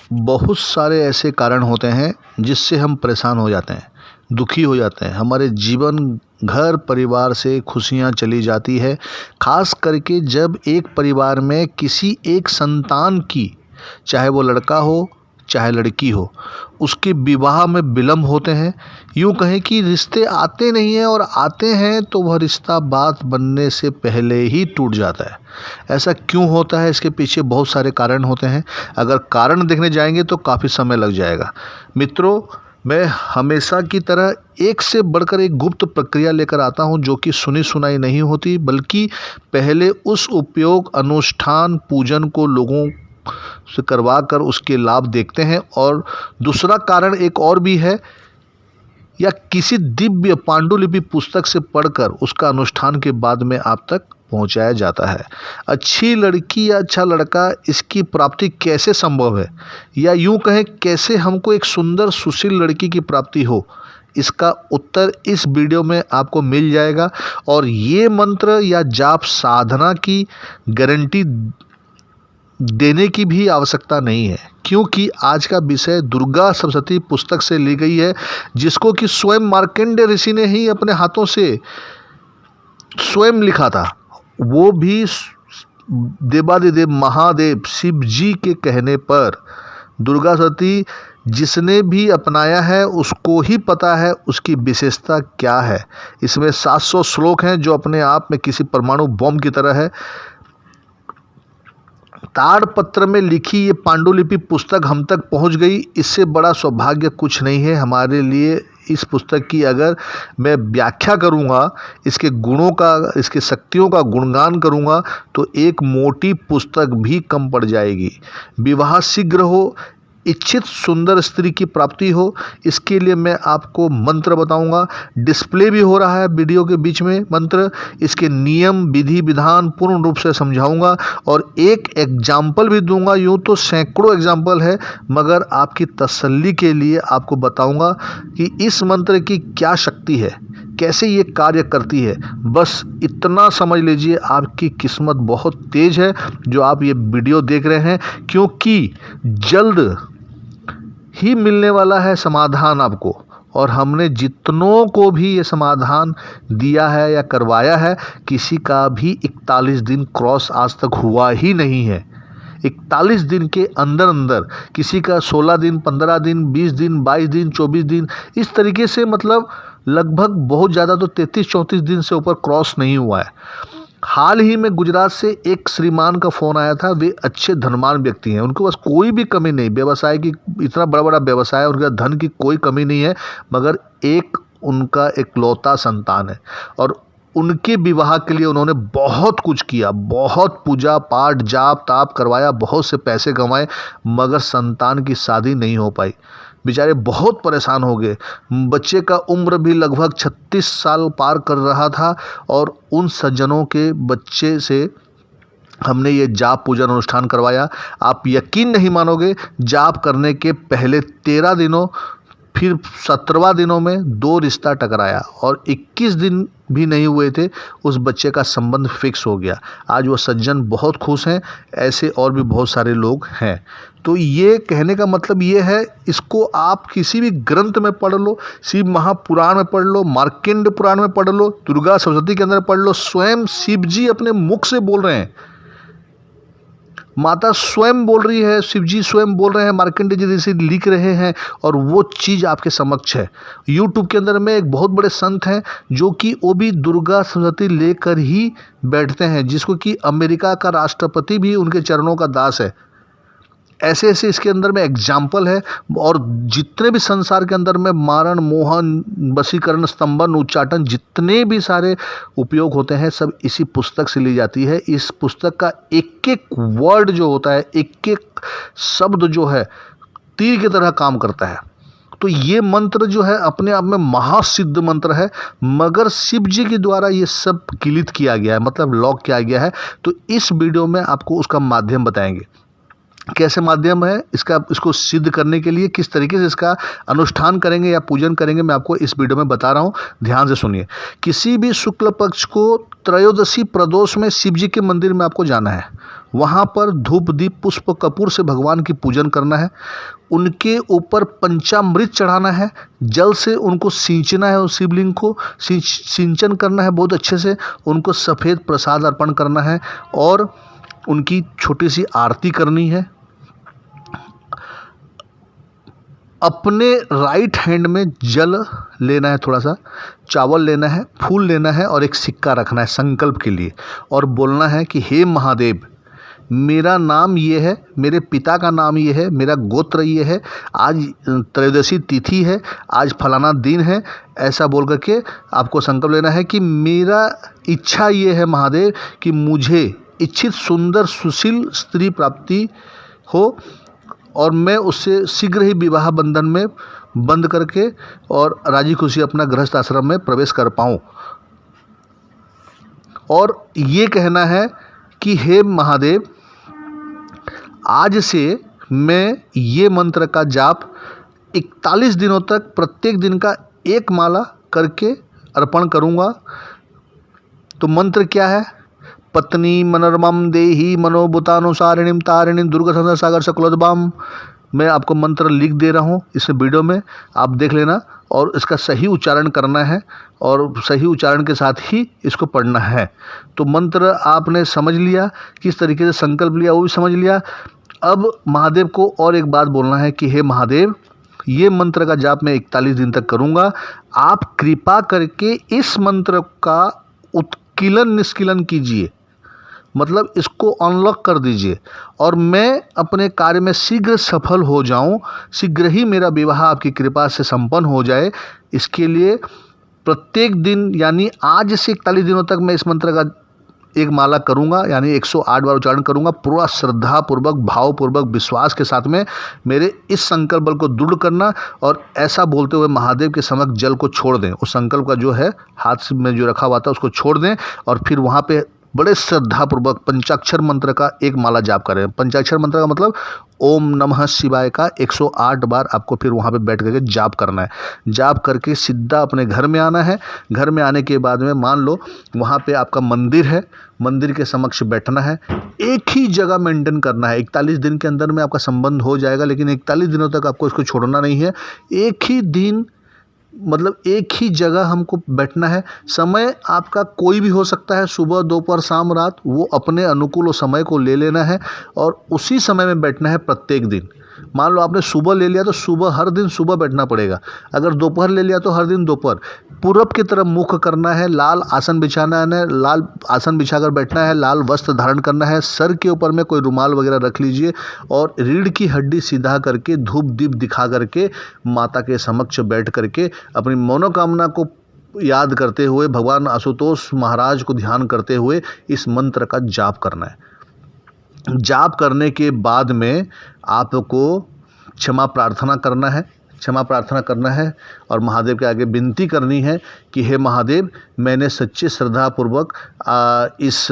बहुत सारे ऐसे कारण होते हैं जिससे हम परेशान हो जाते हैं, दुखी हो जाते हैं। हमारे जीवन, घर परिवार से खुशियां चली जाती है। खास करके जब एक परिवार में किसी एक संतान की, चाहे वो लड़का हो चाहे लड़की हो, उसके विवाह में विलम्ब होते हैं। यूँ कहें कि रिश्ते आते नहीं हैं, और आते हैं तो वह रिश्ता बात बनने से पहले ही टूट जाता है। ऐसा क्यों होता है? इसके पीछे बहुत सारे कारण होते हैं। अगर कारण देखने जाएंगे तो काफ़ी समय लग जाएगा। मित्रों, मैं हमेशा की तरह एक से बढ़कर एक गुप्त प्रक्रिया लेकर आता हूं, जो कि सुनी सुनाई नहीं होती, बल्कि पहले उस उपयोग, अनुष्ठान, पूजन को लोगों से करवा कर उसके लाभ देखते हैं। और दूसरा कारण एक और भी है, या किसी दिव्य पांडुलिपि पुस्तक से पढ़कर उसका अनुष्ठान के बाद में आप तक पहुंचाया जाता है। अच्छी लड़की या अच्छा लड़का, इसकी प्राप्ति कैसे संभव है, या यूं कहें कैसे हमको एक सुंदर सुशील लड़की की प्राप्ति हो, इसका उत्तर इस वीडियो में आपको मिल जाएगा। और ये मंत्र या जाप साधना की गारंटी देने की भी आवश्यकता नहीं है, क्योंकि आज का विषय दुर्गा सप्तशती पुस्तक से ली गई है, जिसको कि स्वयं मार्कंडेय ऋषि ने ही अपने हाथों से स्वयं लिखा था। वो भी देवादिदेव महादेव शिव जी के कहने पर। दुर्गा सप्तशती जिसने भी अपनाया है उसको ही पता है उसकी विशेषता क्या है। इसमें 700 श्लोक हैं, जो अपने आप में किसी परमाणु बम की तरह है। ताड़पत्र में लिखी ये पांडुलिपि पुस्तक हम तक पहुंच गई, इससे बड़ा सौभाग्य कुछ नहीं है हमारे लिए। इस पुस्तक की अगर मैं व्याख्या करूंगा, इसके गुणों का, इसके शक्तियों का गुणगान करूंगा, तो एक मोटी पुस्तक भी कम पड़ जाएगी। विवाह शीघ्र हो, इच्छित सुंदर स्त्री की प्राप्ति हो, इसके लिए मैं आपको मंत्र बताऊंगा। डिस्प्ले भी हो रहा है वीडियो के बीच में मंत्र। इसके नियम, विधि विधान पूर्ण रूप से समझाऊंगा, और एक एग्जाम्पल भी दूंगा। यूँ तो सैकड़ों एग्जाम्पल है, मगर आपकी तसल्ली के लिए आपको बताऊंगा कि इस मंत्र की क्या शक्ति है, कैसे ये कार्य करती है। बस इतना समझ लीजिए, आपकी किस्मत बहुत तेज है जो आप ये वीडियो देख रहे हैं, क्योंकि जल्द ही मिलने वाला है समाधान आपको। और हमने जितनों को भी ये समाधान दिया है या करवाया है, किसी का भी 41 दिन क्रॉस आज तक हुआ ही नहीं है। 41 दिन के अंदर अंदर किसी का 16 दिन, 15 दिन, 20 दिन, 22 दिन, 24 दिन, इस तरीके से, मतलब लगभग बहुत ज़्यादा तो 33-34 दिन से ऊपर क्रॉस नहीं हुआ है। हाल ही में गुजरात से एक श्रीमान का फ़ोन आया था। वे अच्छे धनवान व्यक्ति हैं, उनके पास कोई भी कमी नहीं, व्यवसाय की, इतना बड़ा बड़ा व्यवसाय है, उनके धन की कोई कमी नहीं है, मगर एक उनका इकलौता संतान है। और उनके विवाह के लिए उन्होंने बहुत कुछ किया, बहुत पूजा पाठ, जाप ताप करवाया, बहुत से पैसे कमाए, मगर संतान की शादी नहीं हो पाई। बेचारे बहुत परेशान हो गए। बच्चे का उम्र भी लगभग 36 साल पार कर रहा था, और उन सज्जनों के बच्चे से हमने ये जाप पूजन अनुष्ठान करवाया। आप यकीन नहीं मानोगे, जाप करने के पहले 13 दिनों, फिर 17वां दिनों में 2 रिश्ता टकराया, और 21 दिन भी नहीं हुए थे, उस बच्चे का संबंध फिक्स हो गया। आज वो सज्जन बहुत खुश हैं। ऐसे और भी बहुत सारे लोग हैं। तो ये कहने का मतलब ये है, इसको आप किसी भी ग्रंथ में पढ़ लो, शिव महापुराण में पढ़ लो, मार्कंडेय पुराण में पढ़ लो, दुर्गा सप्तशती के अंदर पढ़ लो, स्वयं शिव जी अपने मुख से बोल रहे हैं। माता स्वयं बोल रही है, शिव जी स्वयं बोल रहे हैं, मार्कंडेय जी ऋषि लिख रहे हैं, और वो चीज़ आपके समक्ष है। यूट्यूब के अंदर में एक बहुत बड़े संत हैं, जो कि वो भी दुर्गा सप्तशती लेकर ही बैठते हैं, जिसको कि अमेरिका का राष्ट्रपति भी उनके चरणों का दास है। ऐसे ऐसे इसके अंदर में एग्जाम्पल है। और जितने भी संसार के अंदर में मारण, मोहन, वशीकरण, स्तंभन, उच्चाटन, जितने भी सारे उपयोग होते हैं, सब इसी पुस्तक से ली जाती है। इस पुस्तक का एक एक वर्ड जो होता है, एक एक शब्द जो है, तीर की तरह काम करता है। तो ये मंत्र जो है अपने आप में महासिद्ध मंत्र है, मगर शिव जी के द्वारा ये सब किलित किया गया है, मतलब लॉक किया गया है। तो इस वीडियो में आपको उसका माध्यम बताएंगे। कैसे माध्यम है इसको सिद्ध करने के लिए, किस तरीके से इसका अनुष्ठान करेंगे या पूजन करेंगे, मैं आपको इस वीडियो में बता रहा हूँ, ध्यान से सुनिए। किसी भी शुक्ल पक्ष को त्रयोदशी प्रदोष में शिव जी के मंदिर में आपको जाना है। वहाँ पर धूप दीप पुष्प कपूर से भगवान की पूजन करना है, उनके ऊपर पंचामृत चढ़ाना है, जल से उनको सींचना है, उस शिवलिंग को सिंचन करना है बहुत अच्छे से, उनको सफ़ेद प्रसाद अर्पण करना है और उनकी छोटी सी आरती करनी है। अपने राइट हैंड में जल लेना है, थोड़ा सा चावल लेना है, फूल लेना है और एक सिक्का रखना है संकल्प के लिए, और बोलना है कि हे महादेव, मेरा नाम ये है, मेरे पिता का नाम ये है, मेरा गोत्र ये है, आज त्रयोदशी तिथि है, आज फलाना दिन है, ऐसा बोल करके आपको संकल्प लेना है कि मेरा इच्छा ये है महादेव कि मुझे इच्छित सुंदर सुशील स्त्री प्राप्ति हो और मैं उससे शीघ्र ही विवाह बंधन में बंद करके और राजी खुशी अपना गृहस्थ आश्रम में प्रवेश कर पाऊँ। और ये कहना है कि हे महादेव, आज से मैं ये मंत्र का जाप 41 दिनों तक प्रत्येक दिन का एक माला करके अर्पण करूँगा। तो मंत्र क्या है? पत्नी मनोरमम देही मनोभूतानुसारिणीम तारिणीम दुर्गत सागर सकुलोद्भवम। मैं आपको मंत्र लिख दे रहा हूँ इस वीडियो में, आप देख लेना और इसका सही उच्चारण करना है और सही उच्चारण के साथ ही इसको पढ़ना है। तो मंत्र आपने समझ लिया, किस तरीके से संकल्प लिया वो भी समझ लिया। अब महादेव को और एक बात बोलना है कि हे महादेव, ये मंत्र का जाप मैं 41 दिन तक करूँगा, आप कृपा करके इस मंत्र का उत्कीलन निष्कीलन कीजिए, मतलब इसको अनलॉक कर दीजिए और मैं अपने कार्य में शीघ्र सफल हो जाऊं, शीघ्र ही मेरा विवाह आपकी कृपा से संपन्न हो जाए। इसके लिए प्रत्येक दिन यानी आज से 41 दिनों तक मैं इस मंत्र का एक माला करूंगा, यानी 108 बार उच्चारण करूंगा, पूरा श्रद्धा पूर्वक भावपूर्वक विश्वास के साथ में मेरे इस संकल्प बल को दृढ़ करना और ऐसा बोलते हुए महादेव के समक्ष जल को छोड़ दें। उस संकल्प का जो है हाथ में जो रखा हुआ था उसको छोड़ दें और फिर वहाँ पे बड़े श्रद्धापूर्वक पंचाक्षर मंत्र का एक माला जाप करें। पंचाक्षर मंत्र का मतलब ओम नमः शिवाय का 108 बार आपको फिर वहाँ पे बैठ करके जाप करना है। जाप करके सीधा अपने घर में आना है। घर में आने के बाद में मान लो वहाँ पे आपका मंदिर है, मंदिर के समक्ष बैठना है, एक ही जगह मेंटेन करना है। 41 दिन के अंदर में आपका संबंध हो जाएगा, लेकिन 41 दिनों तक आपको इसको छोड़ना नहीं है। एक ही दिन मतलब एक ही जगह हमको बैठना है। समय आपका कोई भी हो सकता है, सुबह दोपहर शाम रात, वो अपने अनुकूल उस समय को ले लेना है और उसी समय में बैठना है प्रत्येक दिन। मान लो आपने सुबह ले लिया तो सुबह हर दिन सुबह बैठना पड़ेगा, अगर दोपहर ले लिया तो हर दिन दोपहर। पूरब की तरफ मुख करना है, लाल आसन बिछाना है, लाल आसन बिछाकर बैठना है, लाल वस्त्र धारण करना है, सर के ऊपर में कोई रुमाल वगैरह रख लीजिए और रीढ़ की हड्डी सीधा करके धूप दीप दिखा करके माता के समक्ष बैठ करके अपनी मनोकामना को याद करते हुए, भगवान आशुतोष महाराज को ध्यान करते हुए इस मंत्र का जाप करना है। जाप करने के बाद में आपको क्षमा प्रार्थना करना है, क्षमा प्रार्थना करना है और महादेव के आगे विनती करनी है कि हे महादेव, मैंने सच्चे श्रद्धापूर्वक इस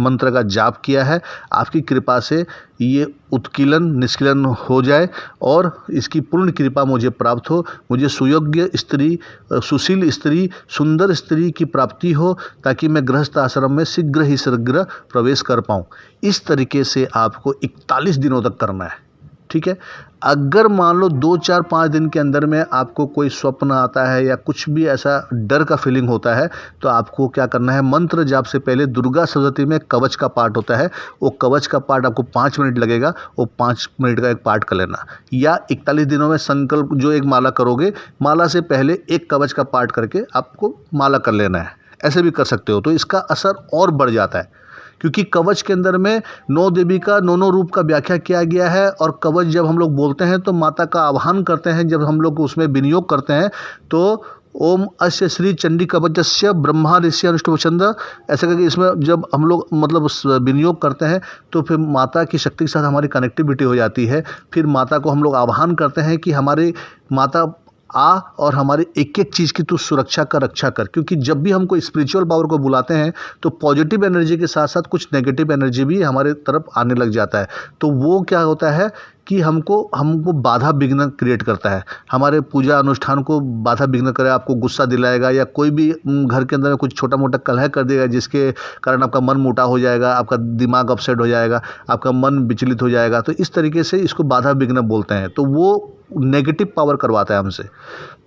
मंत्र का जाप किया है, आपकी कृपा से ये उत्कीलन निष्कीलन हो जाए और इसकी पूर्ण कृपा मुझे प्राप्त हो, मुझे सुयोग्य स्त्री, सुशील स्त्री, सुंदर स्त्री की प्राप्ति हो ताकि मैं गृहस्थ आश्रम में शीघ्र ही शीघ्र प्रवेश कर पाऊँ। इस तरीके से आपको 41 दिनों तक करना है, ठीक है। अगर मान लो 2, 4, 5 दिन के अंदर में आपको कोई स्वप्न आता है या कुछ भी ऐसा डर का फीलिंग होता है तो आपको क्या करना है, मंत्र जाप से पहले दुर्गा सप्तशती में कवच का पाठ होता है, वो कवच का पाठ आपको 5 मिनट लगेगा, वो 5 मिनट का एक पाठ कर लेना। या 41 दिनों में संकल्प जो एक माला करोगे, माला से पहले एक कवच का पाठ करके आपको माला कर लेना है, ऐसे भी कर सकते हो। तो इसका असर और बढ़ जाता है क्योंकि कवच के अंदर में 9 देवी का 9 रूप का व्याख्या किया गया है और कवच जब हम लोग बोलते हैं तो माता का आह्वान करते हैं, जब हम लोग उसमें विनियोग करते हैं तो ओम अस्य श्री चंडी कवचस्य ब्रह्मा ऋषि अनुष्टुप्छंद, ऐसे करके इसमें जब हम लोग मतलब विनियोग करते हैं तो फिर माता की शक्ति के साथ हमारी कनेक्टिविटी हो जाती है। फिर माता को हम लोग आह्वान करते हैं कि हमारी माता और हमारे एक एक चीज़ की तू सुरक्षा कर, रक्षा कर। क्योंकि जब भी हमको स्पिरिचुअल पावर को बुलाते हैं तो पॉजिटिव एनर्जी के साथ साथ कुछ नेगेटिव एनर्जी भी हमारे तरफ आने लग जाता है। तो वो क्या होता है कि हमको बाधा विघ्न क्रिएट करता है, हमारे पूजा अनुष्ठान को बाधा विघ्न करे, आपको गुस्सा दिलाएगा या कोई भी घर के अंदर में कुछ छोटा मोटा कलह कर देगा जिसके कारण आपका मन मोटा हो जाएगा, आपका दिमाग अपसेट हो जाएगा, आपका मन विचलित हो जाएगा। तो इस तरीके से इसको बाधा विघ्न बोलते हैं। तो वो नेगेटिव पावर करवाता है हमसे।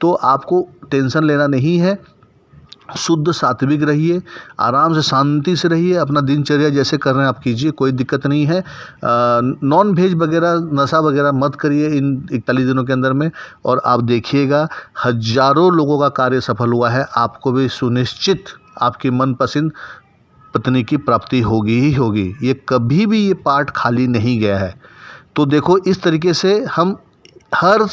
तो आपको टेंशन लेना नहीं है, शुद्ध सात्विक रहिए, आराम से शांति से रहिए, अपना दिनचर्या जैसे कर रहे हैं आप कीजिए, कोई दिक्कत नहीं है। नॉन वेज वगैरह, नशा वगैरह मत करिए इन 41 दिनों के अंदर में। और आप देखिएगा हजारों लोगों का कार्य सफल हुआ है, आपको भी सुनिश्चित आपकी मनपसंद पत्नी की प्राप्ति होगी ही होगी। ये कभी भी ये पार्ट खाली नहीं गया है। तो देखो इस तरीके से हम हर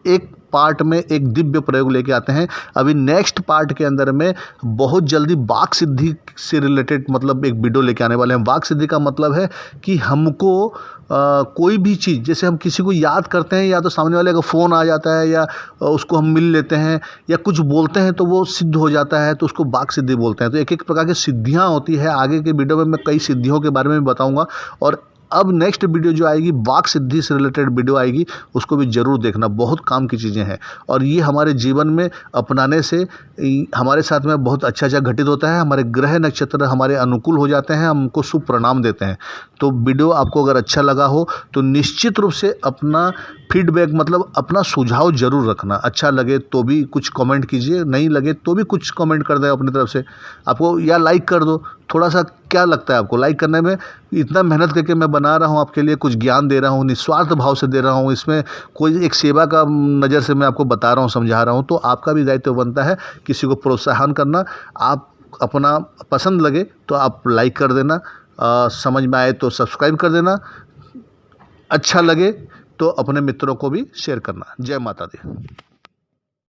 एक पार्ट में एक दिव्य प्रयोग लेके आते हैं। अभी नेक्स्ट पार्ट के अंदर में बहुत जल्दी वाक सिद्धि से रिलेटेड मतलब एक वीडियो लेके आने वाले हैं। वाक सिद्धि का मतलब है कि हमको कोई भी चीज़, जैसे हम किसी को याद करते हैं या तो सामने वाले का फ़ोन आ जाता है या उसको हम मिल लेते हैं या कुछ बोलते हैं तो वो सिद्ध हो जाता है, तो उसको वाक सिद्धि बोलते हैं। तो एक एक प्रकार की सिद्धियाँ होती है। आगे के वीडियो में मैं कई सिद्धियों के बारे में बताऊँगा। और अब नेक्स्ट वीडियो जो आएगी वाक सिद्धि से रिलेटेड वीडियो आएगी, उसको भी ज़रूर देखना, बहुत काम की चीज़ें हैं। और ये हमारे जीवन में अपनाने से हमारे साथ में बहुत अच्छा घटित होता है। हमारे ग्रह नक्षत्र हमारे अनुकूल हो जाते हैं, हमको शुभ परिणाम देते हैं। तो वीडियो आपको अगर अच्छा लगा हो तो निश्चित रूप से अपना फीडबैक मतलब अपना सुझाव ज़रूर रखना। अच्छा लगे तो भी कुछ कमेंट कीजिए, नहीं लगे तो भी कुछ कमेंट कर दें अपनी तरफ से। आपको या लाइक कर दो, थोड़ा सा क्या लगता है आपको लाइक करने में? इतना मेहनत करके मैं बना रहा हूँ आपके लिए, कुछ ज्ञान दे रहा हूँ, निस्वार्थ भाव से दे रहा हूँ, इसमें कोई एक सेवा का नज़र से मैं आपको बता रहा हूँ, समझा रहा हूँ। तो आपका भी दायित्व बनता है किसी को प्रोत्साहन करना। आप अपना पसंद लगे तो आप लाइक कर देना, समझ में आए तो सब्सक्राइब कर देना, अच्छा लगे तो अपने मित्रों को भी शेयर करना। जय माता दी।